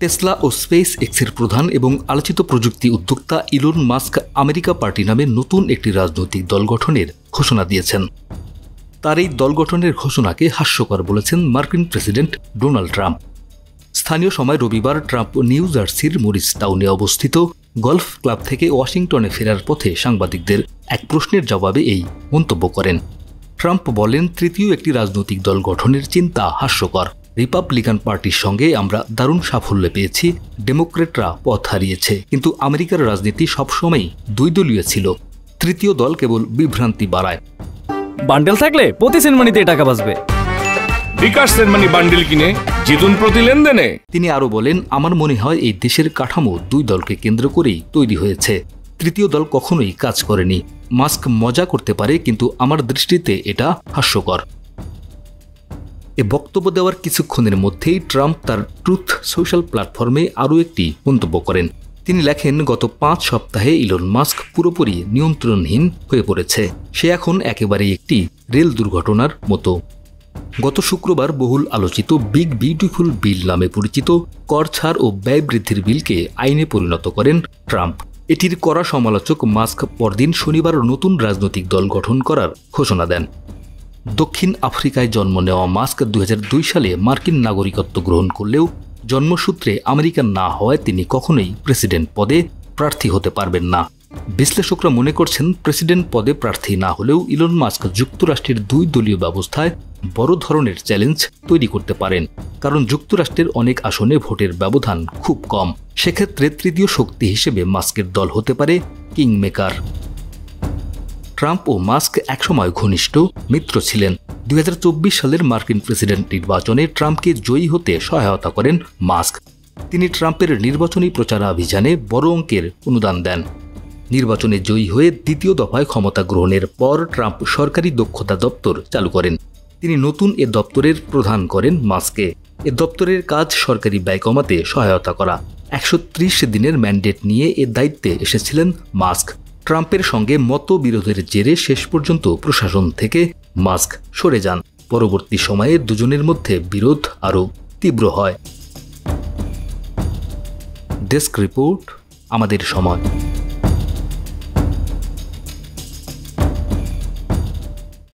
Tesla ও space এক্সের প্রধান এবং আলোচিত প্রযুক্তি উদ্যোক্তা ইলন মাস্ক আমেরিকা পার্টি নামে নতুন একটি রাজনৈতিক দল গঠনের ঘোষণা দিয়েছেন। তার এই দল গঠনের ঘোষণাকে হাস্যকর বলেছেন মার্কিন প্রেসিডেন্ট ডোনাল্ড ট্রাম্প। স্থানীয় সময় রবিবার ট্রাম্প নিউ জার্সির মরিস টাউনে অবস্থিত গলফ ক্লাব থেকে ওয়াশিংটনে ফেরার পথে সাংবাদিকদের এক প্রশ্নের জবাবে এই মন্তব্য করেন। ট্রাম্প বলেন, তৃতীয় একটি রাজনৈতিক দল গঠনের চিন্তা হাস্যকর। রিপাবলিকান পার্টির সঙ্গে আমরা দারুণ সাফল্য পেয়েছি, ডেমোক্রেটরা পথ হারিয়েছে, কিন্তু আমেরিকার রাজনীতি সবসময়ই দুই দলীয় ছিল। তৃতীয় দল কেবল বিভ্রান্তি বাড়ায়। বান্ডেল থাকলে প্রতি সেনমানিতে টাকা বাঁচবে। বিকাশ সেনমানি বান্ডেল কিনে জিতুন প্রতি লেনদেনে। তিনি আরও বলেন, আমার মনে হয় এই দেশের কাঠামো দুই দলকে কেন্দ্র করেই তৈরি হয়েছে। তৃতীয় দল কখনোই কাজ করেনি। মাস্ক মজা করতে পারে, কিন্তু আমার দৃষ্টিতে এটা হাস্যকর। এ বক্তব্য দেওয়ার কিছুক্ষণের মধ্যেই ট্রাম্প তার ট্রুথ সোশ্যাল প্ল্যাটফর্মে আরও একটি মন্তব্য করেন। তিনি লেখেন, গত 5 সপ্তাহে ইলন মাস্ক পুরোপুরি নিয়ন্ত্রণহীন হয়ে পড়েছে। সে এখন একেবারেই একটি রেল দুর্ঘটনার মতো। গত শুক্রবার বহুল আলোচিত বিগ বিউটিফুল বিল নামে পরিচিত কর ছাড় ও ব্যয় বৃদ্ধির বিলকে আইনে পরিণত করেন ট্রাম্প। এটির কড়া সমালোচক মাস্ক পরদিন শনিবার নতুন রাজনৈতিক দল গঠন করার ঘোষণা দেন। দক্ষিণ আফ্রিকায় জন্ম নেওয়া মাস্ক 2002 সালে মার্কিন নাগরিকত্ব গ্রহণ করলেও জন্মসূত্রে আমেরিকান না হওয়ায় তিনি কখনোই প্রেসিডেন্ট পদে প্রার্থী হতে পারবেন না। বিশ্লেষকরা মনে করছেন, প্রেসিডেন্ট পদে প্রার্থী না হলেও ইলন মাস্ক যুক্তরাষ্ট্রের 2 দলীয় ব্যবস্থায় বড় ধরনের চ্যালেঞ্জ তৈরি করতে পারেন, কারণ যুক্তরাষ্ট্রের অনেক আসনে ভোটের ব্যবধান খুব কম। সেক্ষেত্রে তৃতীয় শক্তি হিসেবে মাস্কের দল হতে পারে কিংমেকার। ট্রাম্প ও মাস্ক একসময় ঘনিষ্ঠ মিত্র ছিলেন। 2024 সালের মার্কিন প্রেসিডেন্ট নির্বাচনে ট্রাম্পকে জয়ী হতে সহায়তা করেন মাস্ক। তিনি ট্রাম্পের নির্বাচনী প্রচারাভিযানে বড় অঙ্কের অনুদান দেন। নির্বাচনে জয়ী হয়ে দ্বিতীয় দফায় ক্ষমতা গ্রহণের পর ট্রাম্প সরকারি দক্ষতা দপ্তর চালু করেন। তিনি নতুন এ দপ্তরের প্রধান করেন মাস্ককে। এ দপ্তরের কাজ সরকারি ব্যয় কমাতে সহায়তা করা। 130 দিনের ম্যান্ডেট নিয়ে এ দায়িত্বে এসেছিলেন মাস্ক। ট্রাম্পের সঙ্গে মতবিরোধের জেরে শেষ পর্যন্ত প্রশাসন থেকে মাস্ক সরে যান। পরবর্তী সময়ে দুজনের মধ্যে বিরোধ আরও তীব্র হয়। ডেস্ক রিপোর্ট, আমাদের সময়।